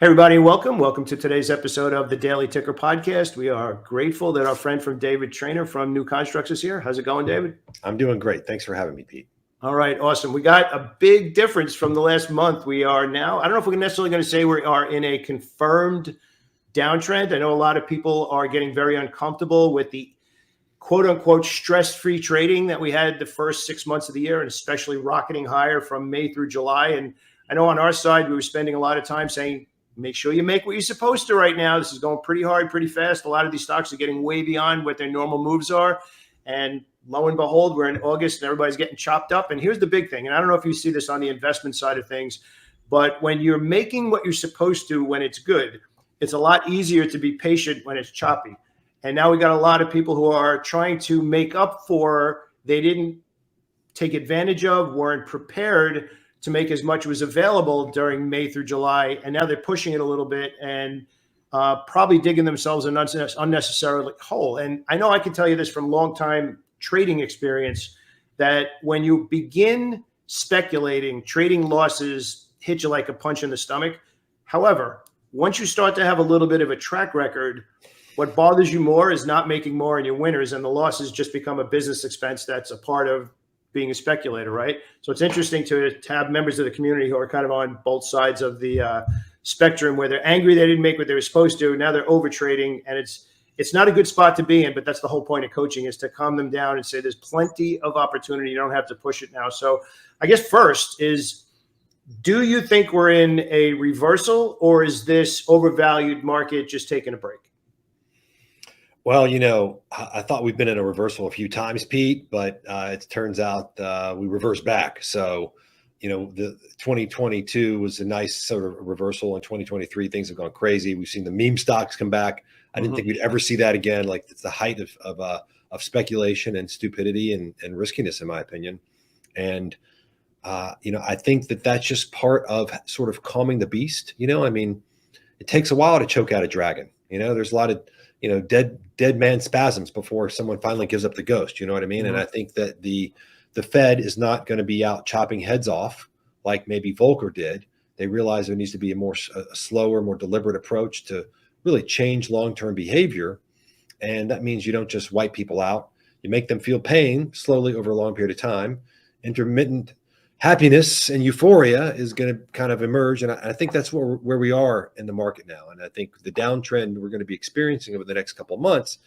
Hey, everybody, welcome. Welcome to today's episode of the Daily Ticker Podcast. We are grateful that our friend from David Trainer from New Constructs is here. How's it going, David? I'm doing great. Thanks for having me, Pete. All right, awesome. We got a big difference from the last month. We are now, I don't know if we're necessarily going to say we are in a confirmed downtrend. I know a lot of people are getting very uncomfortable with the quote unquote stress-free trading that we had the first 6 months of the year, and especially rocketing higher from May through July. And I know on our side, we were spending a lot of time saying, make sure you make what you're supposed to right now. This is going pretty hard, pretty fast. A lot of these stocks are getting way beyond what their normal moves are. And lo and behold, we're in August and everybody's getting chopped up. And here's the big thing. And I don't know if you see this on the investment side of things, but when you're making what you're supposed to when it's good, it's a lot easier to be patient when it's choppy. And now we got a lot of people who are trying to make up for they didn't take advantage of, weren't prepared to make as much was available during May through July. And now they're pushing it a little bit and probably digging themselves an unnecessary hole. And I know I can tell you this from long time trading experience, that when you begin speculating, trading losses hit you like a punch in the stomach. However, once you start to have a little bit of a track record, what bothers you more is not making more in your winners, and the losses just become a business expense that's a part of being a speculator, right? So it's interesting to have members of the community who are kind of on both sides of the spectrum, where they're angry they didn't make what they were supposed to. Now they're overtrading, and it's not a good spot to be in, but that's the whole point of coaching, is to calm them down and say there's plenty of opportunity. You don't have to push it now. So I guess first is, do you think we're in a reversal, or is this overvalued market just taking a break? Well, I thought we've been in a reversal a few times, Pete, but it turns out we reversed back. So, the 2022 was a nice sort of reversal. In 2023, things have gone crazy. We've seen the meme stocks come back. I didn't think we'd ever see that again. Like, it's the height of speculation and stupidity and riskiness, in my opinion. And, I think that's just part of sort of calming the beast. It takes a while to choke out a dragon. There's a lot of dead man spasms before someone finally gives up the ghost. You know what I mean? Mm-hmm. And I think that the Fed is not going to be out chopping heads off like maybe Volcker did. They realize there needs to be a slower, more deliberate approach to really change long-term behavior. And that means you don't just wipe people out. You make them feel pain slowly over a long period of time. Intermittent happiness and euphoria is going to kind of emerge. And I think that's where we are in the market now. And I think the downtrend we're going to be experiencing over the next couple of months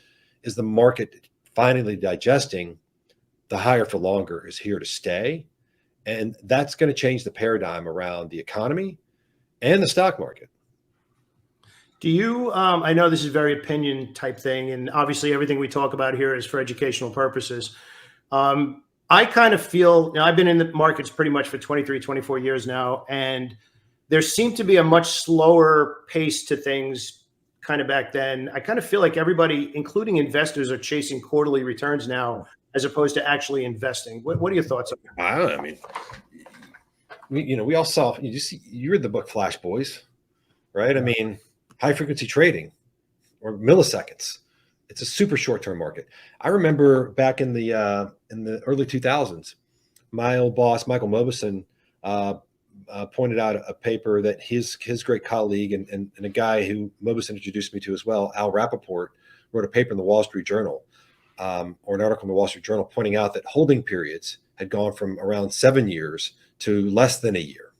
is the market finally digesting the higher for longer is here to stay. And that's going to change the paradigm around the economy and the stock market. Do you, I know this is very opinion type thing, and obviously everything we talk about here is for educational purposes. I kind of feel, I've been in the markets pretty much for 23, 24 years now, and there seemed to be a much slower pace to things kind of back then. I kind of feel like everybody, including investors, are chasing quarterly returns now as opposed to actually investing. What are your thoughts on that? I don't know. We all saw, you read the book Flash Boys, right? High frequency trading or milliseconds. It's a super short-term market. I remember back in the early 2000s, my old boss, Michael Mauboussin, pointed out a paper that his great colleague and a guy who Mauboussin introduced me to as well, Al Rappaport, wrote a paper in the Wall Street Journal, or an article in the Wall Street Journal, pointing out that holding periods had gone from around 7 years to less than a year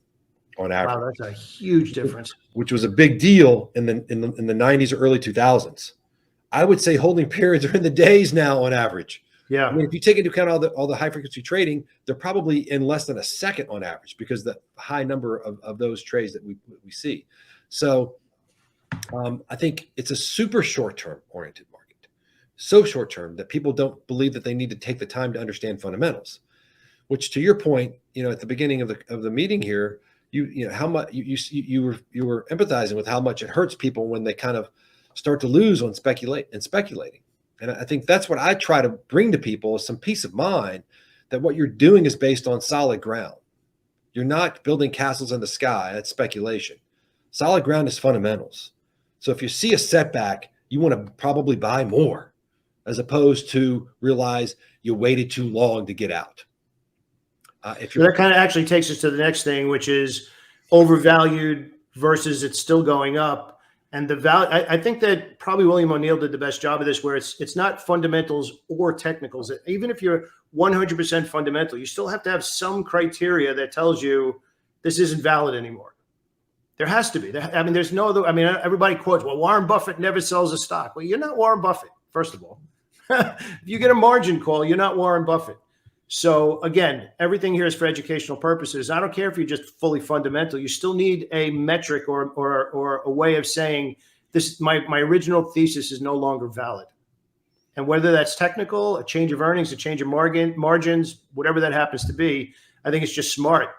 on average. Wow, that's a huge difference. Which was a big deal in the 90s or early 2000s. I would say holding periods are in the days now on average. Yeah. If you take into account all the high frequency trading, they're probably in less than a second on average because the high number of those trades that we see. So I think it's a super short-term oriented market. So short-term that people don't believe that they need to take the time to understand fundamentals, which, to your point, at the beginning of the meeting here, how much you were empathizing with how much it hurts people when they kind of start to lose on speculating. And I think that's what I try to bring to people, is some peace of mind that what you're doing is based on solid ground. You're not building castles in the sky. That's speculation. Solid ground is fundamentals. So if you see a setback, you want to probably buy more, as opposed to realize you waited too long to get out. So that kind of actually takes us to the next thing, which is overvalued versus it's still going up. And the value, I think that probably William O'Neill did the best job of this, where it's not fundamentals or technicals. Even if you're 100% fundamental, you still have to have some criteria that tells you this isn't valid anymore. There has to be. I mean, there's no other. I mean, everybody quotes, well, Warren Buffett never sells a stock. Well, you're not Warren Buffett, first of all. If you get a margin call, you're not Warren Buffett. So again, everything here is for educational purposes. I don't care if you're just fully fundamental. You still need a metric or a way of saying this. My original thesis is no longer valid. And whether that's technical, a change of earnings, a change of margins, whatever that happens to be, I think it's just smart.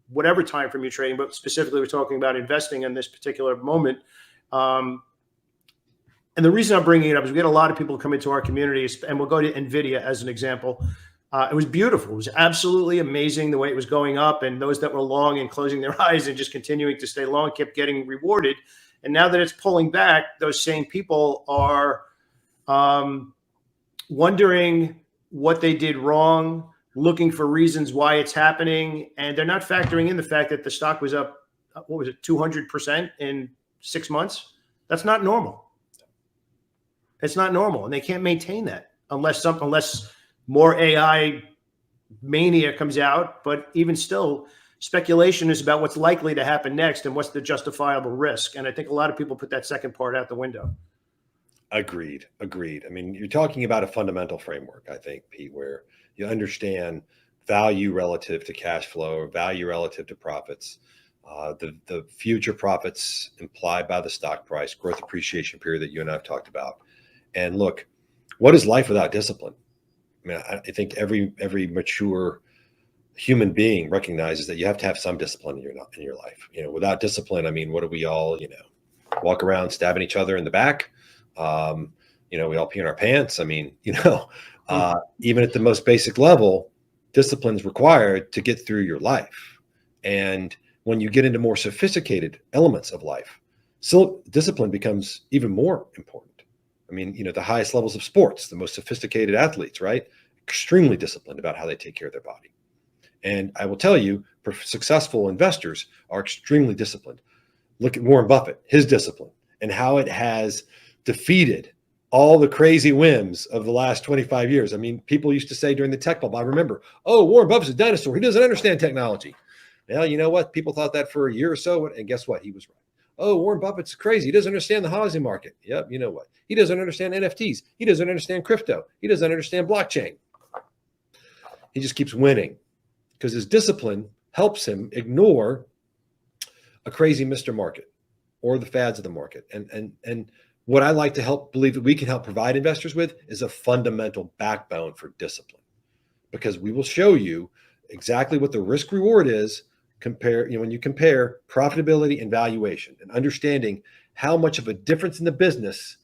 Whatever time frame you're trading, but specifically we're talking about investing in this particular moment. And the reason I'm bringing it up is we get a lot of people come into our communities, and we'll go to NVIDIA as an example. It was beautiful. It was absolutely amazing the way it was going up, and those that were long and closing their eyes and just continuing to stay long kept getting rewarded. And now that it's pulling back, those same people are wondering what they did wrong, looking for reasons why it's happening, and they're not factoring in the fact that the stock was up, what was it, 200% in 6 months? That's not normal. It's not normal, and they can't maintain that unless more AI mania comes out. But even still, speculation is about what's likely to happen next and what's the justifiable risk. And I think a lot of people put that second part out the window. Agreed. I mean, you're talking about a fundamental framework, I think, Pete, where you understand value relative to cash flow or value relative to profits, the future profits implied by the stock price, growth appreciation period that you and I have talked about. And look, what is life without discipline? I mean, I think every mature human being recognizes that you have to have some discipline in your life. You know, without discipline, I mean, what do we all, walk around stabbing each other in the back? We all pee in our pants. I mean, even at the most basic level, discipline is required to get through your life. And when you get into more sophisticated elements of life, so discipline becomes even more important. I mean, the highest levels of sports, the most sophisticated athletes, right? Extremely disciplined about how they take care of their body. And I will tell you, successful investors are extremely disciplined. Look at Warren Buffett, his discipline, and how it has defeated all the crazy whims of the last 25 years. I mean, people used to say during the tech bubble, I remember, oh, Warren Buffett's a dinosaur. He doesn't understand technology. Now, you know what? People thought that for a year or so, and guess what? He was right. Oh, Warren Buffett's crazy. He doesn't understand the housing market. Yep, you know what? He doesn't understand NFTs. He doesn't understand crypto. He doesn't understand blockchain. He just keeps winning because his discipline helps him ignore a crazy Mr. Market or the fads of the market. And what I like to believe that we can help provide investors with is a fundamental backbone for discipline, because we will show you exactly what the risk reward is. When you compare profitability and valuation and understanding how much of a difference in the business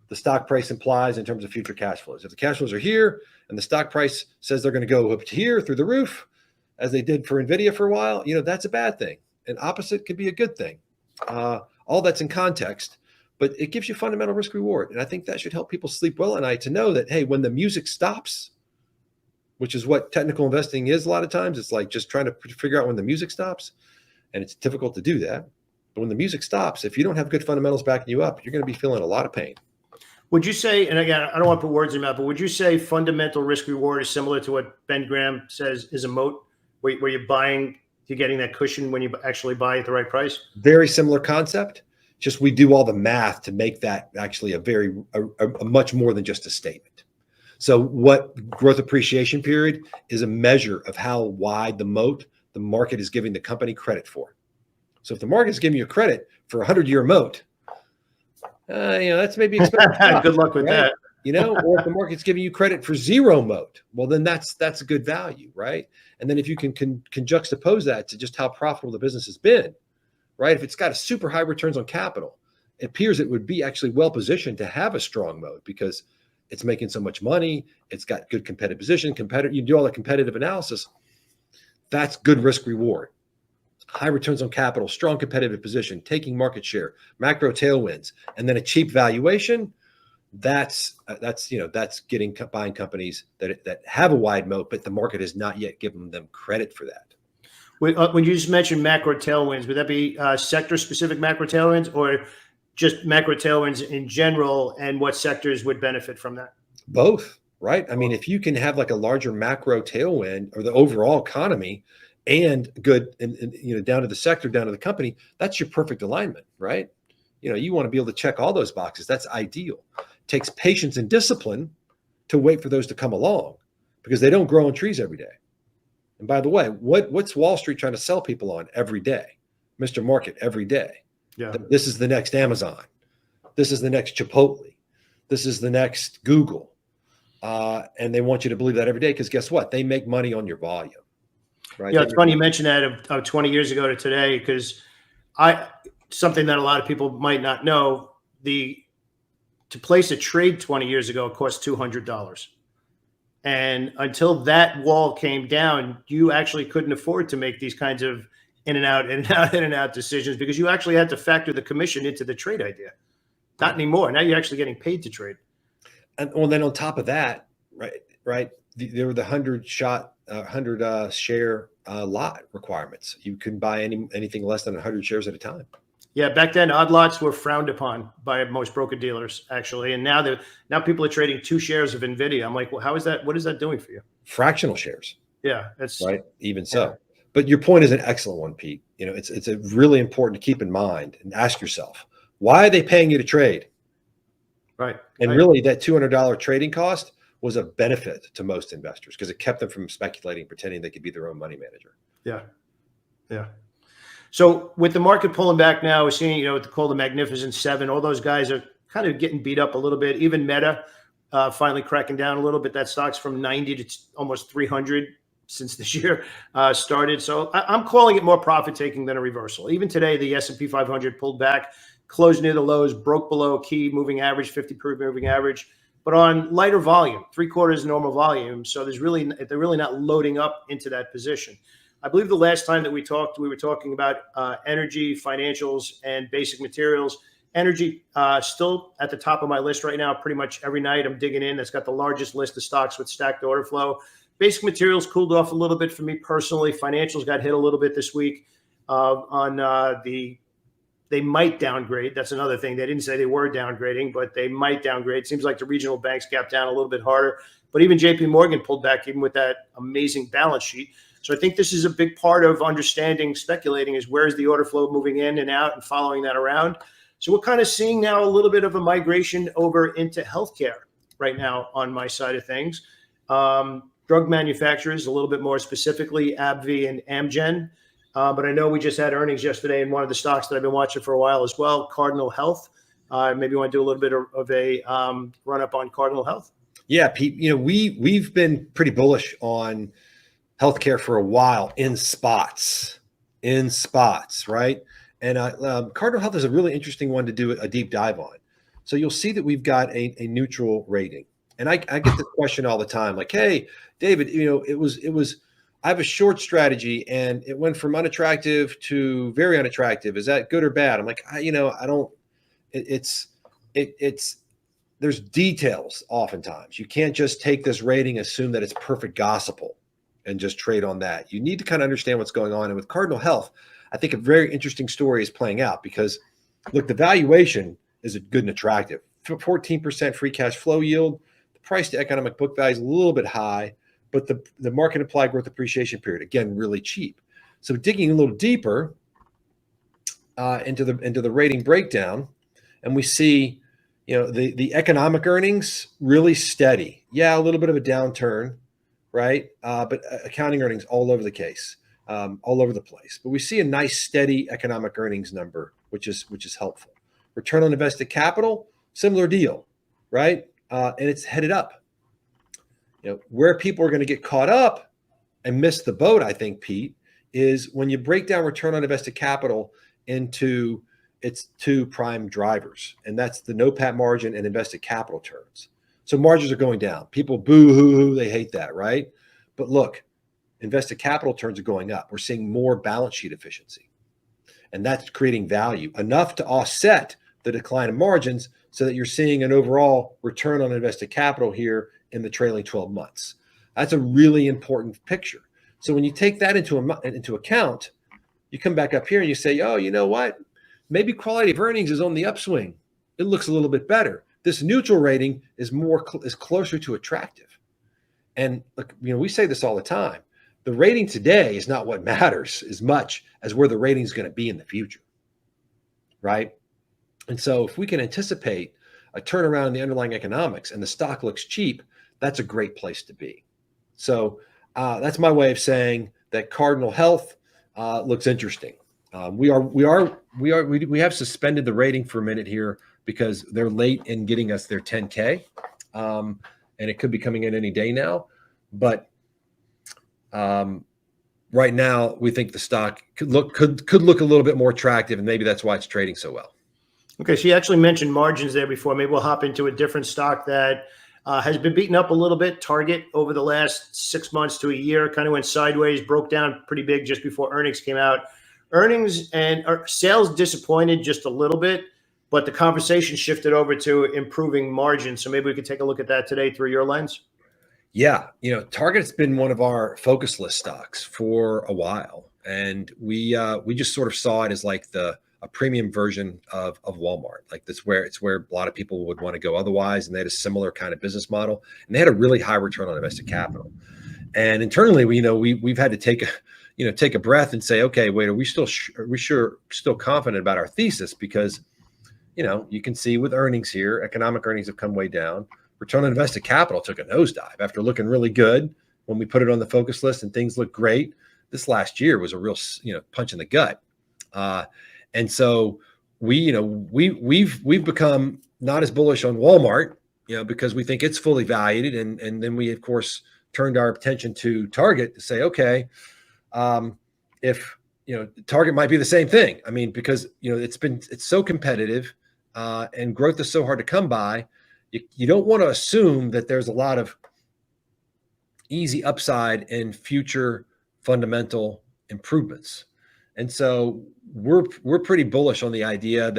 the stock price implies in terms of future cash flows. If the cash flows are here and the stock price says they're going to go up to here through the roof, as they did for NVIDIA for a while, that's a bad thing. And opposite could be a good thing. All that's in context, but it gives you fundamental risk reward. And I think that should help people sleep well at night to know that, hey, when the music stops, which is what technical investing is a lot of times. It's like just trying to figure out when the music stops, and it's difficult to do that. But when the music stops, if you don't have good fundamentals backing you up, you're going to be feeling a lot of pain. Would you say, and again, I don't want to put words in your mouth, but would you say fundamental risk reward is similar to what Ben Graham says is a moat, where you're getting that cushion when you actually buy at the right price? Very similar concept. Just we do all the math to make that actually a much more than just a statement. So what growth appreciation period is a measure of how wide the moat the market is giving the company credit for. So if the market is giving you credit for a 100-year moat, that's maybe expensive. Good luck with that. Or if the market's giving you credit for zero moat, well, then that's a good value, right? And then if you can juxtapose that to just how profitable the business has been, right? If it's got a super high returns on capital, it appears it would be actually well positioned to have a strong moat because it's making so much money. It's got good competitive position. You do all the competitive analysis. That's good risk reward. High returns on capital, strong competitive position, taking market share, macro tailwinds, and then a cheap valuation. That's buying companies that have a wide moat, but the market has not yet given them credit for that. When you just mentioned macro tailwinds, would that be sector-specific macro tailwinds or just macro tailwinds in general, and what sectors would benefit from that? Both, right? I mean, if you can have like a larger macro tailwind or the overall economy and good, and down to the sector, down to the company, that's your perfect alignment, right? You want to be able to check all those boxes. That's ideal. It takes patience and discipline to wait for those to come along because they don't grow on trees every day. And by the way, what's Wall Street trying to sell people on every day? Mr. Market every day. Yeah. This is the next Amazon. This is the next Chipotle. This is the next Google. And they want you to believe that every day because guess what? They make money on your volume. Right? Yeah, it's funny you mentioned that of 20 years ago to today, because something that a lot of people might not know, to place a trade 20 years ago cost $200. And until that wall came down, you actually couldn't afford to make these kinds of in and out, in and out, in and out decisions because you actually had to factor the commission into the trade idea. Not anymore. Now you're actually getting paid to trade. And well, then on top of that, right, there were the 100 share lot requirements. You couldn't buy anything less than 100 shares at a time. Yeah, back then odd lots were frowned upon by most broker dealers, actually, and now people are trading 2 shares of Nvidia. I'm like, well, how is that? What is that doing for you? Fractional shares. Yeah, that's right. Even so, yeah. But your point is an excellent one, Pete. It's a really important to keep in mind and ask yourself, why are they paying you to trade? Right. And really, that $200 trading cost was a benefit to most investors because it kept them from speculating, pretending they could be their own money manager. Yeah. Yeah. So with the market pulling back now, we're seeing, what they call the Magnificent Seven. All those guys are kind of getting beat up a little bit. Even Meta finally cracking down a little bit. That stock's from 90 to almost 300 since this year started. So I'm calling it more profit taking than a reversal. Even today, the S&P 500 pulled back, closed near the lows, broke below key moving average, 50-period moving average, but on lighter volume, 3/4 normal volume. So they're really not loading up into that position. I believe the last time that we talked, we were talking about energy, financials, and basic materials. Energy still at the top of my list right now. Pretty much every night I'm digging in. That's got the largest list of stocks with stacked order flow. Basic materials cooled off a little bit for me personally. Financials got hit a little bit this week they might downgrade. That's another thing. They didn't say they were downgrading, but they might downgrade. Seems like the regional banks gapped down a little bit harder. But even JP Morgan pulled back even with that amazing balance sheet. So I think this is a big part of understanding speculating is where's the order flow moving in and out and following that around. So we're kind of seeing now a little bit of a migration over into healthcare right now on my side of things. Drug manufacturers, a little bit more specifically, AbbVie and Amgen. But I know we just had earnings yesterday in one of the stocks that I've been watching for a while as well, Cardinal Health. Maybe you want to do a little bit of a run up on Cardinal Health. Yeah, Pete, we've been pretty bullish on healthcare for a while in spots, right? And Cardinal Health is a really interesting one to do a deep dive on. So you'll see that we've got a neutral rating. And I get this question all the time, like, hey, David, it was I have a short strategy and it went from unattractive to very unattractive. Is that good or bad? I'm like, there's details oftentimes. You can't just take this rating, assume that it's perfect gospel and just trade on that. You need to kind of understand what's going on. And with Cardinal Health, I think a very interesting story is playing out because look, the valuation is good and attractive. 14% free cash flow yield. The price to economic book value is a little bit high, but the market implied growth appreciation period, again, really cheap. So digging a little deeper into the rating breakdown, and we see, the economic earnings really steady. Yeah, a little bit of a downturn, right? But accounting earnings all over the case, all over the place. But we see a nice steady economic earnings number, which is helpful. Return on invested capital, similar deal, right? And it's headed up. Where people are going to get caught up and miss the boat, I think, Pete, is when you break down return on invested capital into its 2 prime drivers, and that's the NOPAT margin and invested capital turns. So margins are going down. People boo-hoo, they hate that, right? But look, invested capital turns are going up. We're seeing more balance sheet efficiency, and that's creating value enough to offset the decline in margins so that you're seeing an overall return on invested capital here in the trailing 12 months. That's a really important picture. So when you take that into account, you come back up here and you say, oh, you know what? Maybe quality of earnings is on the upswing. It looks a little bit better. This neutral rating is closer to attractive. And look, we say this all the time. The rating today is not what matters as much as where the rating is going to be in the future, right? And so if we can anticipate a turnaround in the underlying economics and the stock looks cheap, that's a great place to be. So that's my way of saying that Cardinal Health looks interesting. We have suspended the rating for a minute here because they're late in getting us their 10K, and it could be coming in any day now. But right now, we think the stock could look a little bit more attractive, and maybe that's why it's trading so well. Okay, so you actually mentioned margins there before. Maybe we'll hop into a different stock that has been beaten up a little bit. Target over the last 6 months to a year kind of went sideways, broke down pretty big just before earnings came out. Earnings and sales disappointed just a little bit, but the conversation shifted over to improving margins. So maybe we could take a look at that today through your lens. Yeah, Target's been one of our focus list stocks for a while, and we just sort of saw it as like a premium version of Walmart. Like it's where a lot of people would want to go otherwise, and they had a similar kind of business model, and they had a really high return on invested capital. And internally, we've had to take a breath and say, okay, wait, are we still confident about our thesis? Because you can see with earnings here, economic earnings have come way down. Return on invested capital took a nosedive after looking really good when we put it on the focus list and things look great. This last year was a real, punch in the gut. And so we've become not as bullish on Walmart, because we think it's fully valued. And then we, of course, turned our attention to Target to say, okay, if, Target might be the same thing. I mean, because, it's so competitive and growth is so hard to come by. You don't want to assume that there's a lot of easy upside in future fundamental improvements. And so we're pretty bullish on the idea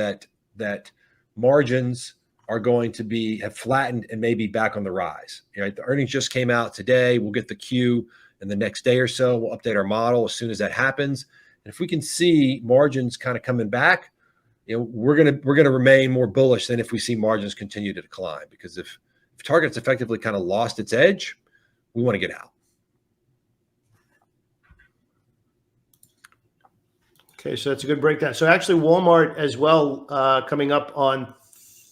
that margins are going to have flattened and maybe back on the rise. The earnings just came out today. We'll get the Q in the next day or so. We'll update our model as soon as that happens. And if we can see margins kind of coming back, we're gonna remain more bullish than if we see margins continue to decline. Because if Target's effectively kind of lost its edge, we want to get out. Okay, so that's a good breakdown. So actually, Walmart as well, coming up on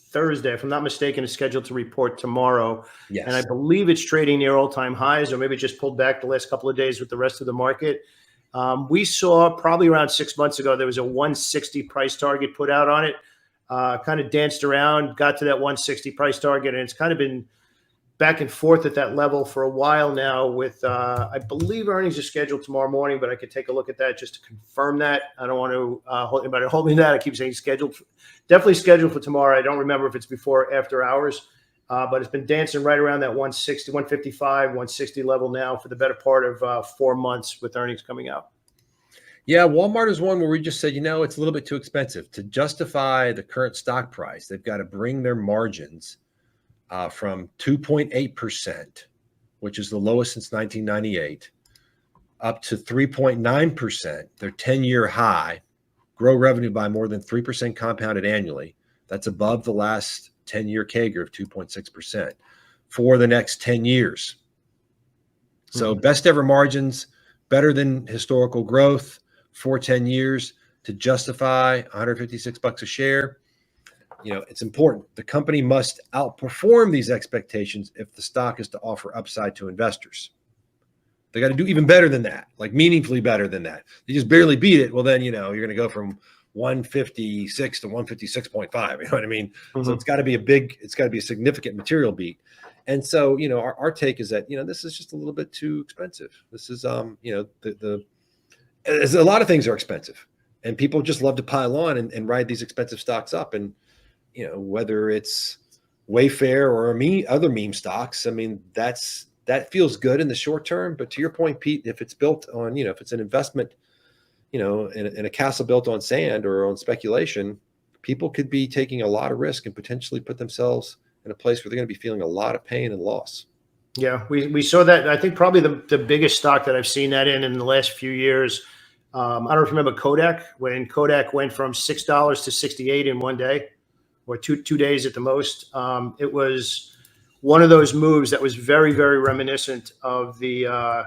Thursday, if I'm not mistaken, is scheduled to report tomorrow. Yes. And I believe it's trading near all-time highs, or maybe it just pulled back the last couple of days with the rest of the market. We saw probably around 6 months ago, there was a 160 price target put out on it, kind of danced around, got to that 160 price target, and it's kind of been back and forth at that level for a while now with, I believe earnings are scheduled tomorrow morning, but I could take a look at that just to confirm that. I don't want to hold anybody hold me to that. I keep saying definitely scheduled for tomorrow. I don't remember if it's before or after hours. But it's been dancing right around that 160, 155, 160 level now for the better part of 4 months with earnings coming out. Yeah, Walmart is one where we just said, it's a little bit too expensive to justify the current stock price. They've got to bring their margins from 2.8%, which is the lowest since 1998, up to 3.9%, their 10-year high, grow revenue by more than 3% compounded annually. That's above the last 10-year CAGR of 2.6% for the next 10 years. So best ever margins, better than historical growth for 10 years to justify $156 a share. It's important. The company must outperform these expectations if the stock is to offer upside to investors. They got to do even better than that, like meaningfully better than that. They just barely beat it. Well, then, you're going to go from 156 to 156.5. You know what I mean? So it's got to be a significant material beat. And so, our take is that, this is just a little bit too expensive. This is, as a lot of things are expensive, and people just love to pile on and ride these expensive stocks up. And, whether it's Wayfair or other meme stocks, I mean, that feels good in the short term. But to your point, Pete, if it's built on, if it's an investment, in a castle built on sand or on speculation, people could be taking a lot of risk and potentially put themselves in a place where they're going to be feeling a lot of pain and loss. Yeah, we saw that. I think probably the biggest stock that I've seen that in the last few years. I don't know if you remember Kodak, when Kodak went from $6 to 68 in one day, or two days at the most. It was one of those moves that was very, very reminiscent of the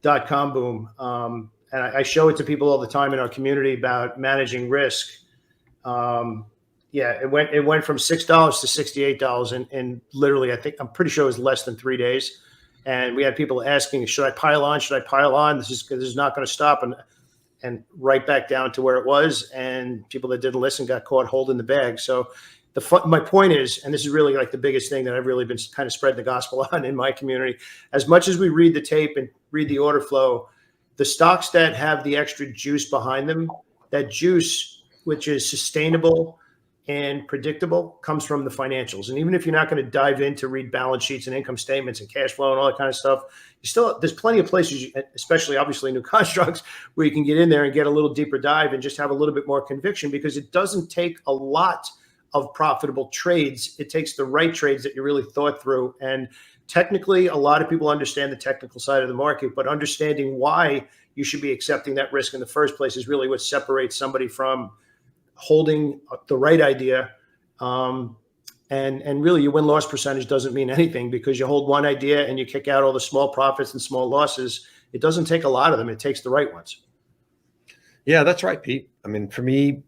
dot-com boom. And I show it to people all the time in our community about managing risk. Yeah, it went from $6 to $68 in literally, I'm pretty sure it was less than 3 days. And we had people asking, should I pile on? Should I pile on? This is not going to stop. And right back down to where it was. And people that didn't listen got caught holding the bag. So my point is, and this is really like the biggest thing that I've really been kind of spreading the gospel on in my community, as much as we read the tape and read the order flow, the stocks that have the extra juice behind them, that juice, which is sustainable and predictable, comes from the financials. And even if you're not going to dive in to read balance sheets and income statements and cash flow and all that kind of stuff, there's plenty of places, especially obviously new constructs, where you can get in there and get a little deeper dive and just have a little bit more conviction, because it doesn't take a lot of profitable trades. It takes the right trades that you really thought through. And technically, a lot of people understand the technical side of the market, but understanding why you should be accepting that risk in the first place is really what separates somebody from holding the right idea. And really, your win-loss percentage doesn't mean anything, because you hold one idea and you kick out all the small profits and small losses. It doesn't take a lot of them. It takes the right ones. Yeah, that's right, Pete. I mean, for me,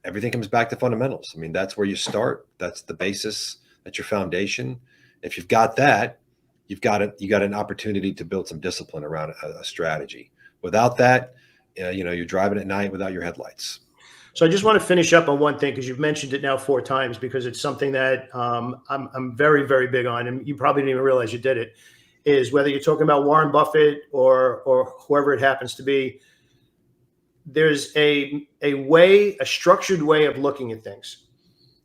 everything comes back to fundamentals. I mean, that's where you start. That's the basis. That's your foundation. If you've got that, you got an opportunity to build some discipline around a strategy. Without that, you're driving at night without your headlights. So I just want to finish up on one thing, because you've mentioned it now 4 times, because it's something that I'm very, very big on, and you probably didn't even realize you did it, is whether you're talking about Warren Buffett or whoever it happens to be, there's a structured way of looking at things.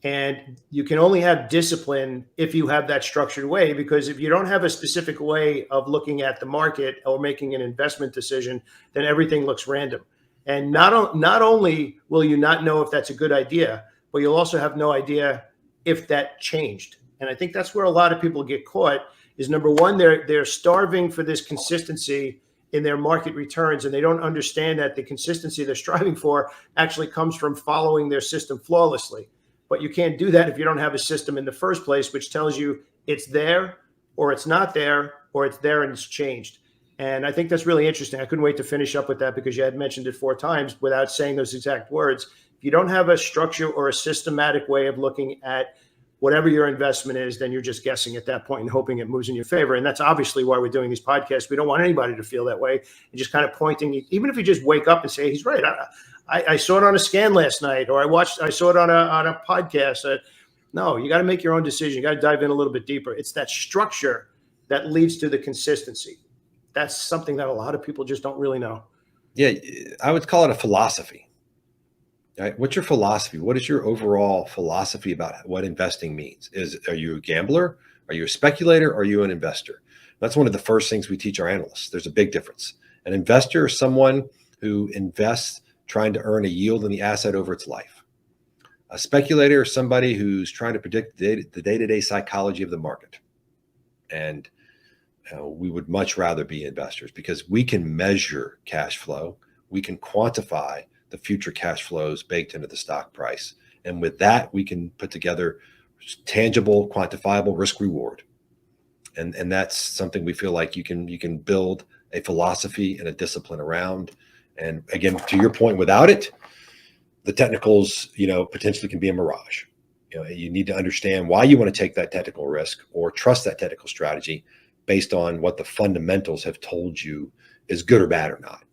And you can only have discipline if you have that structured way, because if you don't have a specific way of looking at the market or making an investment decision, then everything looks random. And not only will you not know if that's a good idea, but you'll also have no idea if that changed. And I think that's where a lot of people get caught, is number one, they're starving for this consistency in their market returns, and they don't understand that the consistency they're striving for actually comes from following their system flawlessly. But you can't do that if you don't have a system in the first place, which tells you it's there or it's not there, or it's there and it's changed. And I think that's really interesting. I couldn't wait to finish up with that, because you had mentioned it 4 times without saying those exact words. If you don't have a structure or a systematic way of looking at whatever your investment is, then you're just guessing at that point and hoping it moves in your favor. And that's obviously why we're doing these podcasts. We don't want anybody to feel that way, and just kind of pointing, even if you just wake up and say, he's right. I saw it on a scan last night, or I saw it on a podcast. No, you got to make your own decision. You got to dive in a little bit deeper. It's that structure that leads to the consistency. That's something that a lot of people just don't really know. Yeah, I would call it a philosophy. Right? What's your philosophy? What is your overall philosophy about what investing means? Are you a gambler? Are you a speculator? Are you an investor? That's one of the first things we teach our analysts. There's a big difference. An investor is someone who invests trying to earn a yield in the asset over its life. A speculator is somebody who's trying to predict the day-to-day psychology of the market. And we would much rather be investors, because we can measure cash flow. We can quantify the future cash flows baked into the stock price. And with that, we can put together tangible, quantifiable risk reward. And that's something we feel like you can build a philosophy and a discipline around. And again, to your point, without it, the technicals, potentially can be a mirage. You need to understand why you want to take that technical risk or trust that technical strategy based on what the fundamentals have told you is good or bad or not.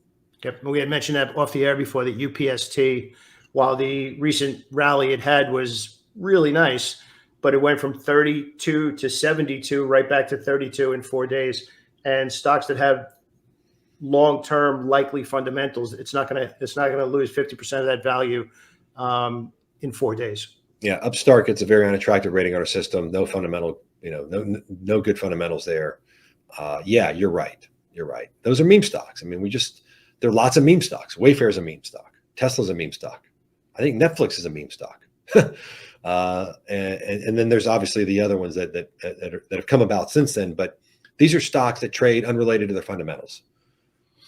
Yep. We had mentioned that off the air before, that UPST, while the recent rally it had was really nice, but it went from 32 to 72, right back to 32 in 4 days. And stocks that have long-term likely fundamentals, it's not going to lose 50% of that value in 4 days. Yeah. Upstart gets a very unattractive rating on our system. No fundamental, no good fundamentals there. Yeah, you're right. You're right. Those are meme stocks. I mean, there are lots of meme stocks. Wayfair is a meme stock. Tesla's a meme stock. I think Netflix is a meme stock. And then there's obviously the other ones that have come about since then. But these are stocks that trade unrelated to their fundamentals.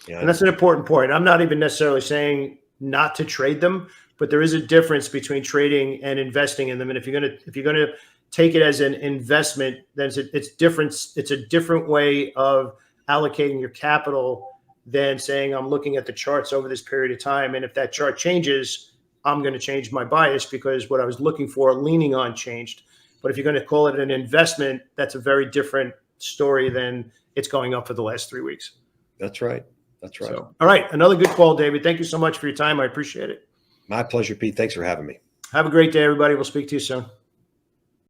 And that's an important point. I'm not even necessarily saying not to trade them, but there is a difference between trading and investing in them. And if you're gonna take it as an investment, then it's different. It's a different way of allocating your capital than saying I'm looking at the charts over this period of time, and if that chart changes, I'm going to change my bias because what I was looking for, leaning on, changed. But if you're going to call it an investment, that's a very different story than it's going up for the last 3 weeks. That's right. That's right. So, all right. Another good call, David. Thank you so much for your time. I appreciate it. My pleasure, Pete. Thanks for having me. Have a great day, everybody. We'll speak to you soon.